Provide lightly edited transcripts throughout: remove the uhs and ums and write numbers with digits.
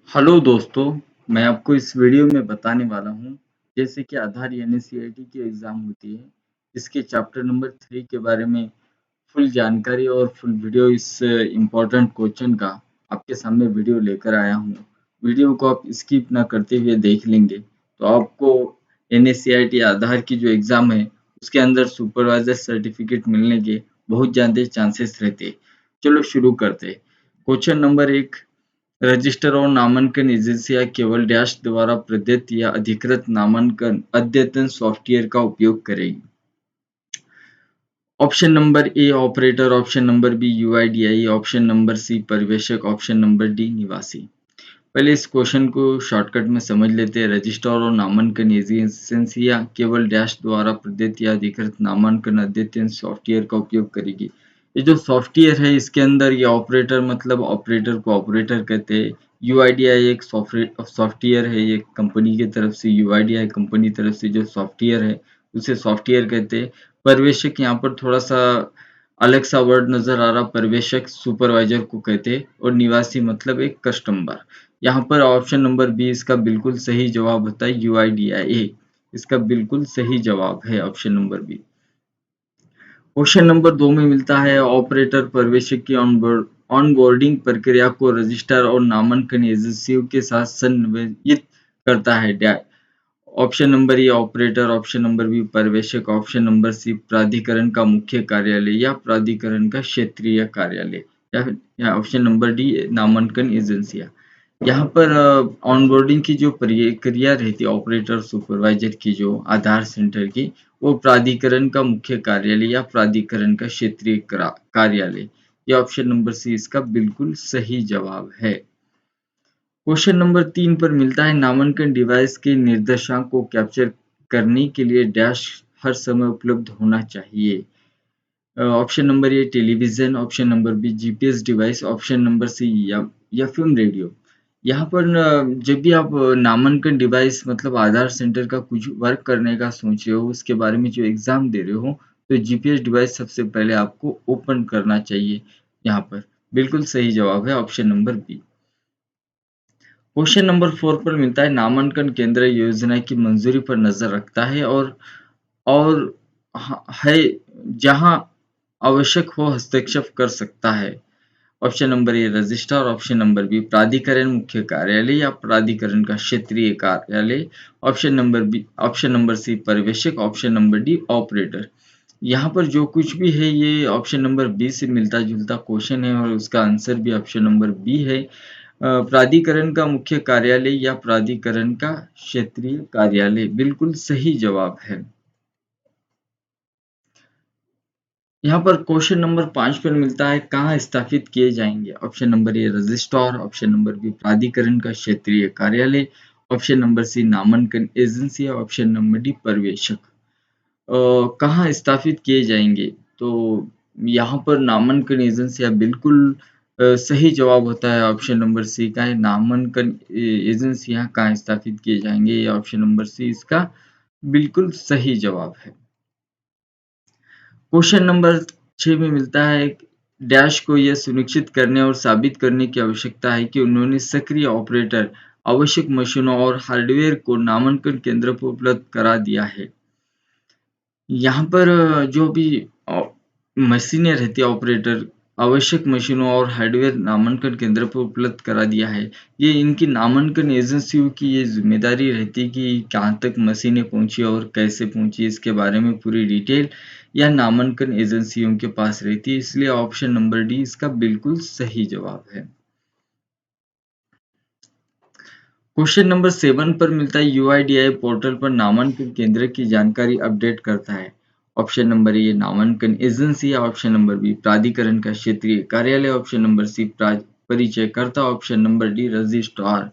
Hello दोस्तों, मैं आपको इस वीडियो में बताने वाला हूँ जैसे कि आधार यानी सीआईटी की एग्ज़ाम होती है, इसके चैप्टर नंबर 3 के बारे में फुल जानकारी और फुल वीडियो इस इम्पोर्टेंट क्वेश्चन का आपके सामने वीडियो लेकर आया हूँ। वीडियो को आप स्किप ना करते हुए देख लेंगे तो आपको एनएससीआईटी आधार की जो एग्ज़ाम है उसके अंदर सुपरवाइज़र सर्टिफिकेट मिलने के बहुत ज़्यादा चांसेस रहते हैं। चलो शुरू करते हैं। क्वेश्चन नंबर 1, रजिस्टर और नामांकन एजेंसियां केवल डैश द्वारा प्रदत्त या अधिकृत नामांकन अद्यतन सॉफ्टवेयर का उपयोग करेगी। Option number A operator, option number B UIDAI, option number C पर्यवेक्षक, ऑप्शन नंबर डी निवासी। पहले इस क्वेश्चन को शॉर्टकट में समझ लेते हैं। रजिस्ट्रार और नामांकन एजेंसियां केवल डैश द्वारा प्रदत्त या अधिकृत नामांकन अद्यतन सॉफ्टवेयर का उपयोग करेगी। ये जो सॉफ्टवेयर है इसके अंदर ये ऑपरेटर मतलब ऑपरेटर को ऑपरेटर कहते हैं। यूआईडीआई एक सॉफ्टवेयर है, ये कंपनी की तरफ से यूआईडीआई कंपनी तरफ से जो सॉफ्टवेयर है उसे सॉफ्टवेयर कहते हैं। पर्यवेक्षक यहाँ पर थोड़ा सा अलग सा वर्ड नजर आ रहा, पर्यवेक्षक सुपरवाइजर को कहते हैं और निवासी मतलब एक कस्टमर। यहाँ पर ऑप्शन नंबर बी इसका बिल्कुल सही जवाब होता है, यूआईडीआई इसका बिल्कुल सही जवाब है option number B. Question number 2 में मिलता है ऑपरेटर पर्यवेक्षक की ऑनबोर्डिंग प्रक्रिया को रजिस्ट्रार और नामांकन एजेंसियों के साथ समन्वयित करता है। Option number A operator, option number B पर्यवेक्षक, ऑप्शन नंबर सी प्राधिकरण का मुख्य कार्यालय या प्राधिकरण का क्षेत्रीय कार्यालय या ऑप्शन नंबर डी नामांकन एजेंसियां। यहाँ पर ऑनबोर्डिंग की जो प्रक्रिया रहती है ऑपरेटर सुपरवाइजर की जो आधार सेंटर की, वो प्राधिकरण का मुख्य कार्यालय या प्राधिकरण का क्षेत्रीय कार्यालय। ये ऑप्शन नंबर सी इसका बिल्कुल सही जवाब है। क्वेश्चन नंबर 3 पर मिलता है नामांकन डिवाइस के निर्देशांक को कैप्चर करने के लिए डैश हर समय उपलब्ध होना चाहिए। Option number A television, option number B GPS device, option number C या फिल्म रेडियो। यहाँ पर जब भी आप नामांकन डिवाइस मतलब आधार सेंटर का कुछ वर्क करने का सोच रहे हो, उसके बारे में जो एग्जाम दे रहे हो, तो जीपीएस डिवाइस सबसे पहले आपको ओपन करना चाहिए। यहाँ पर बिल्कुल सही जवाब है option number B. Question number 4 पर मिलता है नामांकन केंद्र योजना की मंजूरी पर नजर रखता है और है जहां आवश्यक हो हस्तक्षेप कर सकता है। Option number A registrar, option number B प्राधिकरण मुख्य कार्यालय या प्राधिकरण का क्षेत्रीय कार्यालय, ऑप्शन नंबर सी पर्यवेक्षक, ऑप्शन नंबर डी ऑपरेटर। यहाँ पर जो कुछ भी है ये ऑप्शन नंबर बी से मिलता जुलता क्वेश्चन है और उसका आंसर भी ऑप्शन नंबर बी है। प्राधिकरण का मुख्य कार्यालय या प्राधिकरण का क्षेत्रीय कार्यालय बिल्कुल सही जवाब है। यहाँ पर क्वेश्चन नंबर 5 पर मिलता है कहाँ स्थापित किए जाएंगे। Option number A registrar, option number B प्राधिकरण का क्षेत्रीय कार्यालय, ऑप्शन नंबर सी नामांकन एजेंसी, ऑप्शन नंबर डी पर्यवेक्षक। कहाँ स्थापित किए जाएंगे, तो यहाँ पर नामांकन एजेंसियाँ बिल्कुल सही जवाब होता है ऑप्शन नंबर सी का है। नामांकन एजेंसियाँ कहाँ स्थापित किए जाएंगे, ये ऑप्शन नंबर सी इसका बिल्कुल सही जवाब है। क्वेश्चन नंबर 6 में मिलता है डैश को यह सुनिश्चित करने और साबित करने की आवश्यकता है कि उन्होंने सक्रिय ऑपरेटर आवश्यक मशीनों और हार्डवेयर को नामांकन केंद्र पर उपलब्ध करा दिया है। यहाँ पर जो भी मशीनें रहती है ऑपरेटर आवश्यक मशीनों और हार्डवेयर नामांकन केंद्र पर उपलब्ध करा दिया है। ये इनकी नामांकन एजेंसियों की ये जिम्मेदारी रहती है कि कहाँ तक मशीनें पहुंची और कैसे पहुंची, इसके बारे में पूरी डिटेल या नामांकन एजेंसियों के पास रहती है। इसलिए ऑप्शन नंबर डी इसका बिल्कुल सही जवाब है। क्वेश्चन नंबर 7 पर मिलता है यूआईडीआई पोर्टल पर नामांकन केंद्र की जानकारी अपडेट करता है। ऑप्शन नंबर ए नामांकन एजेंसी, ऑप्शन नंबर बी प्राधिकरण का क्षेत्रीय कार्यालय, ऑप्शन नंबर सी परिचयकर्ता, ऑप्शन नंबर डी रजिस्ट्रार।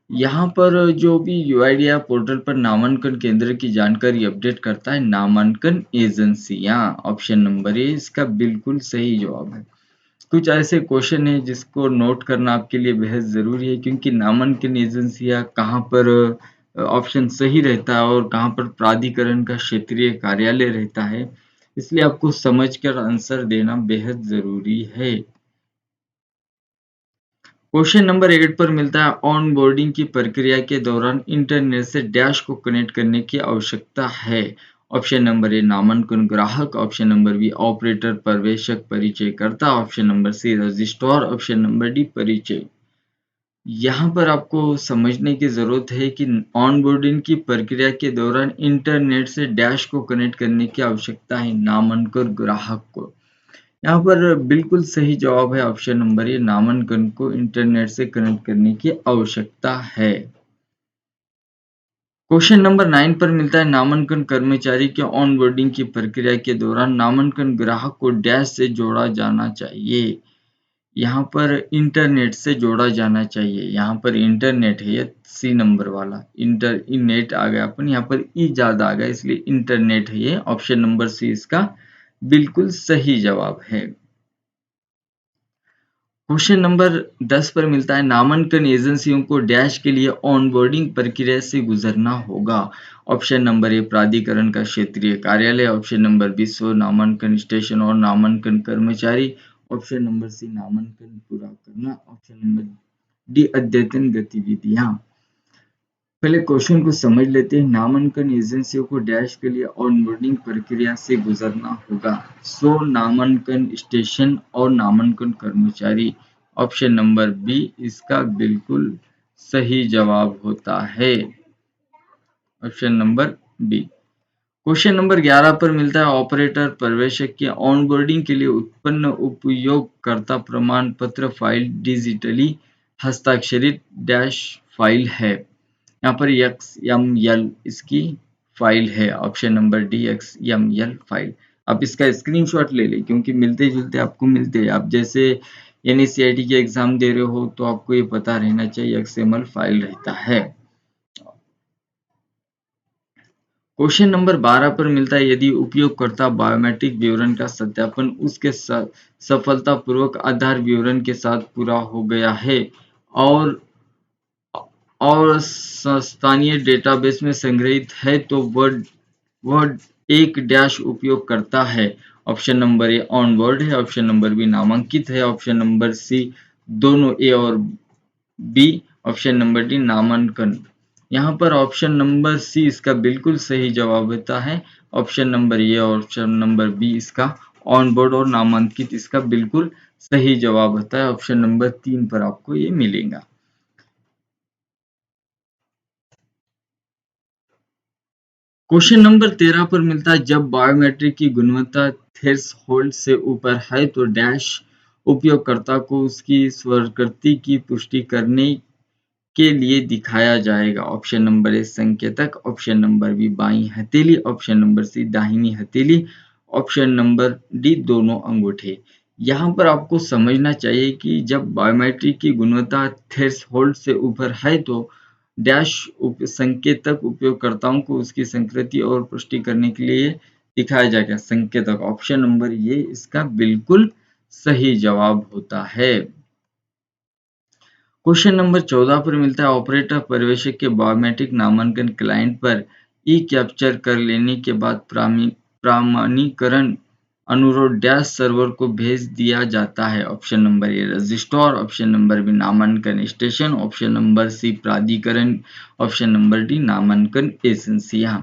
यहाँ पर जो भी यूआईडीआई पोर्टल पर नामांकन केंद्र की जानकारी अपडेट करता है नामांकन एजेंसियां। ऑप्शन नंबर ए इसका बिल्कुल सही जवाब है। कुछ ऐसे क्वेश्चन हैं जिसको नोट करना आपके लिए बेहद ज़रूरी है क्योंकि नामांकन एजेंसियाँ कहाँ पर ऑप्शन सही रहता है और कहाँ पर प्राधिकरण का क्षेत्रीय कार्यालय रहता है, इसलिए आपको समझकर आंसर देना बेहद ज़रूरी है। क्वेश्चन नंबर 8 पर मिलता है ऑन बोर्डिंग की प्रक्रिया के दौरान इंटरनेट से डैश को कनेक्ट करने की आवश्यकता है। ऑप्शन नंबर ए नामांकन ग्राहक, ऑप्शन नंबर बी ऑपरेटर पर्यवेक्षक परिचयकर्ता, ऑप्शन नंबर सी रजिस्ट्रार, ऑप्शन नंबर डी परिचय। यहाँ पर आपको समझने की जरूरत है कि ऑनबोर्डिंग की प्रक्रिया के दौरान इंटरनेट से डैश को कनेक्ट करने की आवश्यकता है नामांकन ग्राहक को। यहाँ पर बिल्कुल सही जवाब है ऑप्शन नंबर ए, नामांकन को इंटरनेट से कनेक्ट करने की आवश्यकता है। क्वेश्चन नंबर 9 पर मिलता है नामांकन कर्मचारी के ऑनबोर्डिंग की प्रक्रिया के दौरान नामांकन ग्राहक को डैश से जोड़ा जाना चाहिए। यहाँ पर इंटरनेट से जोड़ा जाना चाहिए। यहाँ पर इंटरनेट है, ये सी नंबर वाला नेट आ गया, अपन यहाँ पर ई ज्यादा आ गया इसलिए इंटरनेट है, ये ऑप्शन नंबर सी इसका बिल्कुल सही जवाब है। क्वेश्चन नंबर 10 पर मिलता है नामांकन एजेंसियों को डैश के लिए ऑनबोर्डिंग प्रक्रिया से गुजरना होगा। ऑप्शन नंबर ए प्राधिकरण का क्षेत्रीय कार्यालय, ऑप्शन नंबर बी स्व नामांकन स्टेशन और नामांकन कर्मचारी, ऑप्शन नंबर सी नामांकन पूरा करना, ऑप्शन नंबर डी अद्यतन गतिविधियां। पहले क्वेश्चन को समझ लेते हैं। नामांकन एजेंसियों को डैश के लिए ऑनबोर्डिंग प्रक्रिया से गुजरना होगा। सो नामांकन स्टेशन और नामांकन कर्मचारी, ऑप्शन नंबर बी इसका बिल्कुल सही जवाब होता है, option number B. Question number 11 पर मिलता है ऑपरेटर पर्यवेक्षक के ऑनबोर्डिंग के लिए उत्पन्न उपयोगकर्ता प्रमाण पत्र फाइल डिजिटली हस्ताक्षरित डैश फाइल है। यहाँ पर XML इसकी फाइल है, option number D XML file. आप इसका स्क्रीनशॉट ले लें क्योंकि मिलते जुलते आपको मिलते हैं। आप जैसे NACIT के एग्जाम दे रहे हो तो आपको ये पता रहना चाहिए XML फाइल रहता है। क्वेश्चन नंबर 12 पर मिलता है यदि उपयोगकर्ता बायोमेट्रिक विवरण का सत्यापन उसके सफलतापूर्वक आधार विवरण के साथ पूरा हो गया है और स्थानीय डेटाबेस में संग्रहित है तो वह एक डैश उपयोग करता है। Option number A on board है, ऑप्शन नंबर बी नामांकित है, ऑप्शन नंबर सी दोनों ए और बी, ऑप्शन नंबर डी नामांकन। यहाँ पर ऑप्शन नंबर सी इसका बिल्कुल सही जवाब होता है। ऑप्शन नंबर ए और ऑप्शन नंबर बी इसका ऑन बोर्ड और नामांकित इसका बिल्कुल सही जवाब होता है। ऑप्शन नंबर 3 पर आपको ये मिलेगा। क्वेश्चन नंबर 13 पर मिलता है जब बायोमेट्रिक की गुणवत्ता थ्रेशोल्ड से ऊपर है तो डैश उपयोगकर्ता को उसकी स्वीकृति की पुष्टि करने के लिए दिखाया जाएगा। ऑप्शन नंबर ए संकेतक, ऑप्शन नंबर बी बाईं हथेली, ऑप्शन नंबर सी दाहिनी हथेली, ऑप्शन नंबर डी दोनों अंगूठे। यहाँ पर आपको समझना चाहिए कि जब बायोमेट्रिक की गुणवत्ता थ्रेशोल्ड से ऊपर है तो डैश संकेतक उपयोगकर्ताओं को उसकी स्वीकृति और पुष्टि करने के लिए दिखाया जाएगा। संकेतक ऑप्शन नंबर ये इसका बिल्कुल सही जवाब होता है। क्वेश्चन नंबर 14 पर मिलता है ऑपरेटर पर्यवेक्षक के बायोमेट्रिक नामांकन क्लाइंट पर ई कैप्चर कर लेने के बाद प्रमाणीकरण अनुरोध डैश सर्वर को भेज दिया जाता है। Option number A registrar, option number B नामांकन स्टेशन, ऑप्शन नंबर सी प्राधिकरण, ऑप्शन नंबर डी नामांकन एजेंसियां।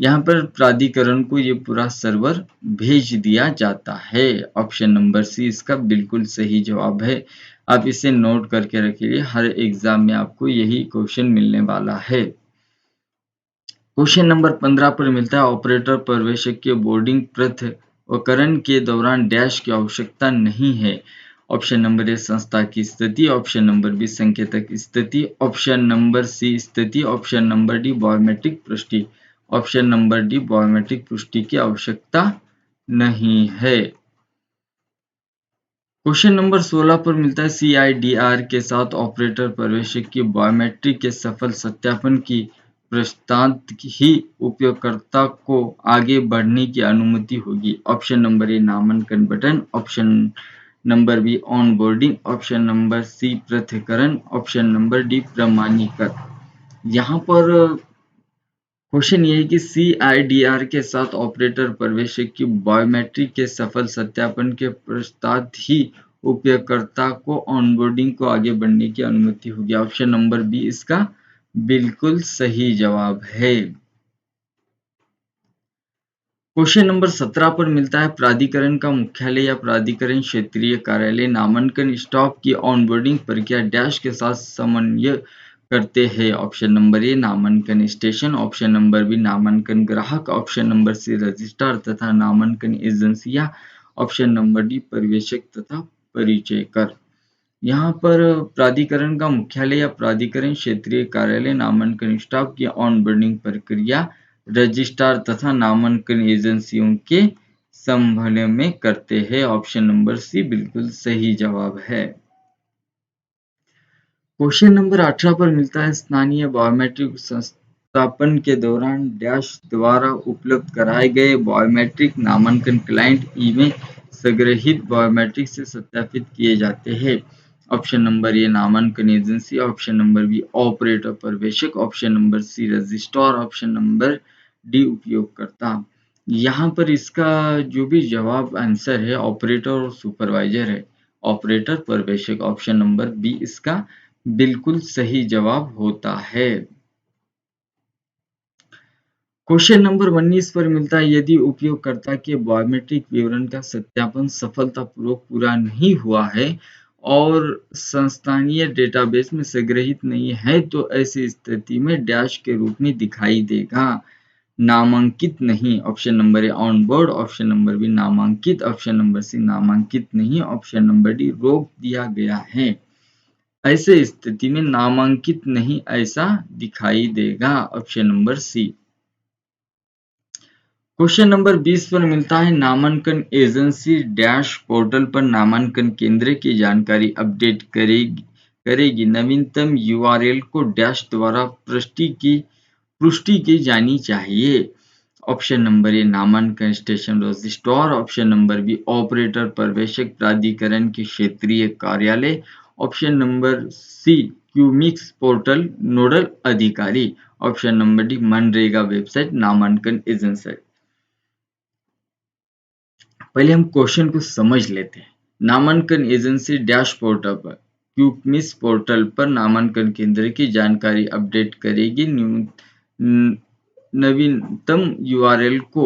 यहाँ पर प्राधिकरण को ये पूरा सर्वर भेज दिया जाता है। ऑप्शन नंबर सी इसका बिल्कुल सही जवाब है। आप इसे नोट करके रखिए, हर एग्जाम में आपको यही क्वेश्चन मिलने वाला है। क्वेश्चन नंबर 15 पर मिलता है ऑपरेटर पर्यवेक्षक के बोर्डिंग पृथक्करण के दौरान डैश की आवश्यकता नहीं है। ऑप्शन नंबर ए संस्था की स्थिति, ऑप्शन नंबर बी संकेतक स्थिति, ऑप्शन नंबर सी स्थिति, ऑप्शन नंबर डी बायोमेट्रिक पुष्टि, ऑप्शन नंबर डी बायोमेट्रिक पुष्टि की आवश्यकता नहीं है। क्वेश्चन नंबर 16 पर मिलता है CIDR के साथ ऑपरेटर पर्यवेक्षक की बायोमेट्रिक के सफल सत्यापन की पश्चात ही उपयोगकर्ता को आगे बढ़ने की अनुमति होगी। ऑप्शन नंबर ए नामांकन button, option number B onboarding, option number C पृथक्करण, ऑप्शन नंबर डी प्रमाणीकरण। यहाँ पर क्वेश्चन ये है कि CIDR के साथ ऑपरेटर पर्यवेक्षक की बायोमेट्रिक के सफल सत्यापन के पश्चात ही उपयोगकर्ता को ऑनबोर्डिंग को आगे बढ़ने की अनुमति होगी। ऑप्शन नंबर बी इसका बिल्कुल सही जवाब है। क्वेश्चन नंबर 17 पर मिलता है प्राधिकरण का मुख्यालय या प्राधिकरण क्षेत्रीय कार्यालय नामांकन स्टाफ की ऑनबोर्डिंग प्रक्रिया डैश के साथ समन्वय करते हैं। ऑप्शन नंबर ए नामांकन स्टेशन, ऑप्शन नंबर बी नामांकन ग्राहक, ऑप्शन नंबर सी रजिस्ट्रार तथा नामांकन एजेंसियां, ऑप्शन नंबर डी पर्यवेक्षक तथा परिचयकर। यहाँ पर प्राधिकरण का मुख्यालय या प्राधिकरण क्षेत्रीय कार्यालय नामांकन स्टाफ की ऑनबोर्डिंग प्रक्रिया रजिस्ट्रार तथा नामांकन एजेंसियों के समन्वय में करते हैं। ऑप्शन नंबर सी बिल्कुल सही जवाब है। क्वेश्चन नंबर 18 पर मिलता है स्थानीय बायोमेट्रिक संस्थापन के दौरान डैश द्वारा उपलब्ध कराए गए बायोमेट्रिक नामांकन क्लाइंट ई में संग्रहीत बायोमेट्रिक से सत्यापित किए जाते हैं। ऑप्शन नंबर ए नामांकन agency, option number B operator पर्यवेक्षक, ऑप्शन नंबर सी रजिस्ट्रार, ऑप्शन नंबर डी उपयोगकर्ता। यहाँ पर इसका जो भी जवाब आंसर है ऑपरेटर और सुपरवाइजर है। ऑपरेटर पर्यवेक्षक ऑप्शन नंबर बी इसका बिल्कुल सही जवाब होता है। क्वेश्चन नंबर 19 पर मिलता है यदि उपयोगकर्ता के बायोमेट्रिक विवरण का सत्यापन सफलतापूर्वक पूरा नहीं हुआ है और संस्थानीय डेटाबेस में संग्रहित नहीं है तो ऐसी स्थिति में डैश के रूप में दिखाई देगा। नामांकित नहीं, option number A on board, option number B नामांकित, ऑप्शन नंबर सी नामांकित नहीं, ऑप्शन नंबर डी रोक दिया गया है। ऐसे स्थिति में नामांकित नहीं ऐसा दिखाई देगा। Option number C. Question number 20 पर मिलता है नामांकन एजेंसी डैश पोर्टल पर नामांकन केंद्र की जानकारी अपडेट करेगी नवीनतम यूआरएल को डैश द्वारा पुष्टि की जानी चाहिए। ऑप्शन नंबर ए नामांकन स्टेशन रजिस्ट्रार, ऑप्शन नंबर बी ऑपरेटर पर्यवेक्षक प्राधिकरण के क्षेत्रीय कार्यालय, ऑप्शन नंबर सी क्यूमिक्स पोर्टल नोडल अधिकारी, ऑप्शन नंबर डी मनरेगा वेबसाइट नामांकन एजेंसी। पहले हम क्वेश्चन को समझ लेते हैं। नामांकन एजेंसी डैश पोर्टल पर क्यूमिक्स पोर्टल पर नामांकन केंद्र की जानकारी अपडेट करेगी नवीनतम यूआरएल को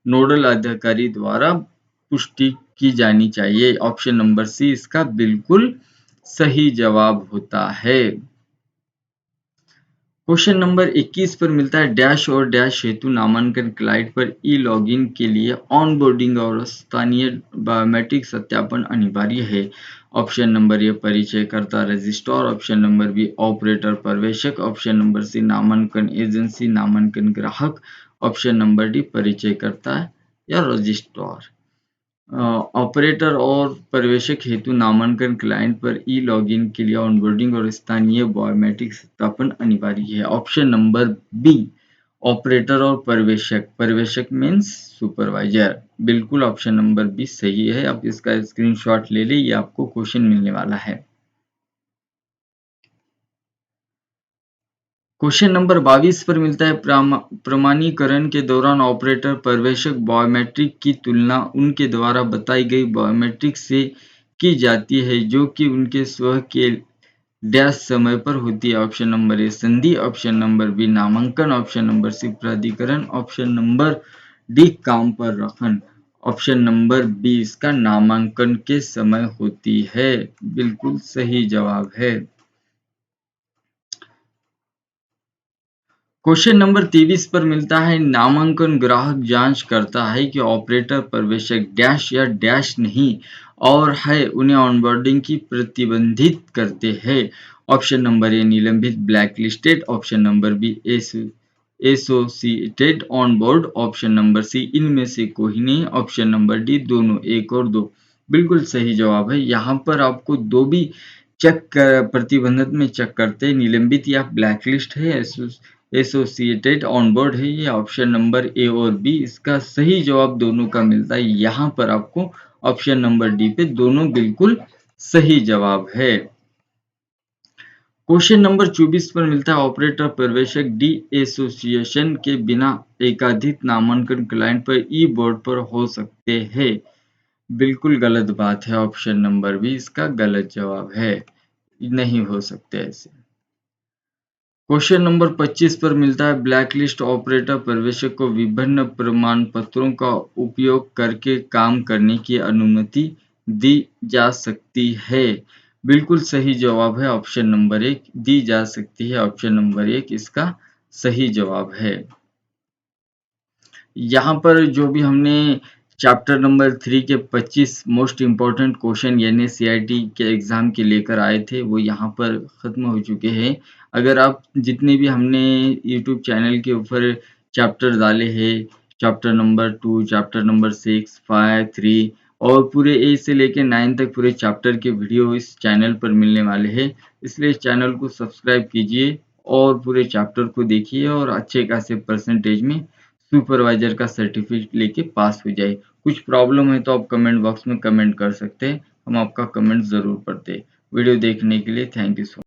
नोडल अधिकारी द्वारा पुष्टि की जानी चाहिए। ऑप्शन नंबर सी इसका बिल्कुल सही जवाब होता है। क्वेश्चन नंबर 21 पर मिलता है डैश और डैश हेतु नामांकन क्लाइंट पर ई लॉगिन के लिए ऑनबोर्डिंग और स्थानीय बायोमेट्रिक सत्यापन अनिवार्य है। ऑप्शन नंबर ए परिचयकर्ता रजिस्ट्रार, ऑप्शन नंबर बी ऑपरेटर पर्यवेक्षक, ऑप्शन नंबर सी नामांकन एजेंसी नामांकन ग्राहक, ऑप्शन नंबर डी परिचयकर्ता या रजिस्ट्रार। ऑपरेटर और पर्यवेक्षक हेतु नामांकन क्लाइंट पर ई लॉगिन के लिए ऑनबोर्डिंग और स्थानीय बायोमेट्रिक सत्यापन अनिवार्य है। ऑप्शन नंबर बी ऑपरेटर और पर्यवेक्षक, पर्यवेक्षक मीन्स सुपरवाइजर, बिल्कुल ऑप्शन नंबर बी सही है। आप इसका स्क्रीनशॉट ले लें, ये आपको क्वेश्चन मिलने वाला है। क्वेश्चन नंबर 22 पर मिलता है प्रमाणीकरण के दौरान ऑपरेटर पर्यवेक्षक बायोमेट्रिक की तुलना उनके द्वारा बताई गई बायोमेट्रिक से की जाती है जो कि उनके स्व के डैश समय पर होती है। ऑप्शन नंबर ए संधि, ऑप्शन नंबर बी नामांकन, ऑप्शन नंबर सी प्राधिकरण, ऑप्शन नंबर डी काम पर रखन, ऑप्शन नंबर बी इसका नामांकन के समय होती है। बिल्कुल सही जवाब है। क्वेश्चन नंबर 23 पर मिलता है नामांकन ग्राहक जांच करता है कि ऑपरेटर पर्यवेक्षक डैश या डैश नहीं और है उन्हें ऑनबोर्डिंग की प्रतिबंधित करते हैं। ऑप्शन नंबर ए निलंबित blacklisted, option number B associated on board, option number C इनमें से कोई नहीं, ऑप्शन नंबर डी दोनों, एक और दो। बिल्कुल सही जवाब है। यहाँ पर आपको दो भी चेक प्रतिबंधित में चेक करते हैं, निलंबित या ब्लैक लिस्ट है, एसोसिएटेड ऑन बोर्ड है, ये ऑप्शन नंबर ए और बी इसका सही जवाब दोनों का मिलता है। यहाँ पर आपको ऑप्शन नंबर डी पे दोनों बिल्कुल सही जवाब है। क्वेश्चन नंबर 24 पर मिलता है ऑपरेटर पर्यवेक्षक डी एसोसिएशन के बिना एकाधिक नामांकन क्लाइंट पर ई बोर्ड पर हो सकते हैं। बिल्कुल गलत बात है, ऑप्शन नंबर बी इसका गलत जवाब है, नहीं हो सकते ऐसे। क्वेश्चन नंबर 25 पर मिलता है ब्लैकलिस्ट ऑपरेटर पर्यवेक्षक को विभिन्न प्रमाण पत्रों का उपयोग करके काम करने की अनुमति दी जा सकती है। बिल्कुल सही जवाब है ऑप्शन नंबर 1, दी जा सकती है, ऑप्शन नंबर 1 इसका सही जवाब है। यहाँ पर जो भी हमने चैप्टर नंबर 3 के 25 मोस्ट इम्पोर्टेंट क्वेश्चन यानी सीआईटी के एग्जाम के लेकर आए थे वो यहाँ पर खत्म हो चुके हैं। अगर आप जितने भी हमने यूट्यूब चैनल के ऊपर चैप्टर डाले हैं, चैप्टर नंबर 2, चैप्टर नंबर 6, 5, 3 और पूरे 8 से लेके 9 तक पूरे चैप्टर के वीडियो इस चैनल पर मिलने वाले हैं, इसलिए इस चैनल को सब्सक्राइब कीजिए और पूरे चैप्टर को देखिए और अच्छे खासे परसेंटेज में सुपरवाइजर का सर्टिफिकेट लेके पास हो जाए। कुछ प्रॉब्लम है तो आप कमेंट बॉक्स में कमेंट कर सकते हैं, हम आपका कमेंट ज़रूर पढ़ते हैं। वीडियो देखने के लिए थैंक यू सो मच।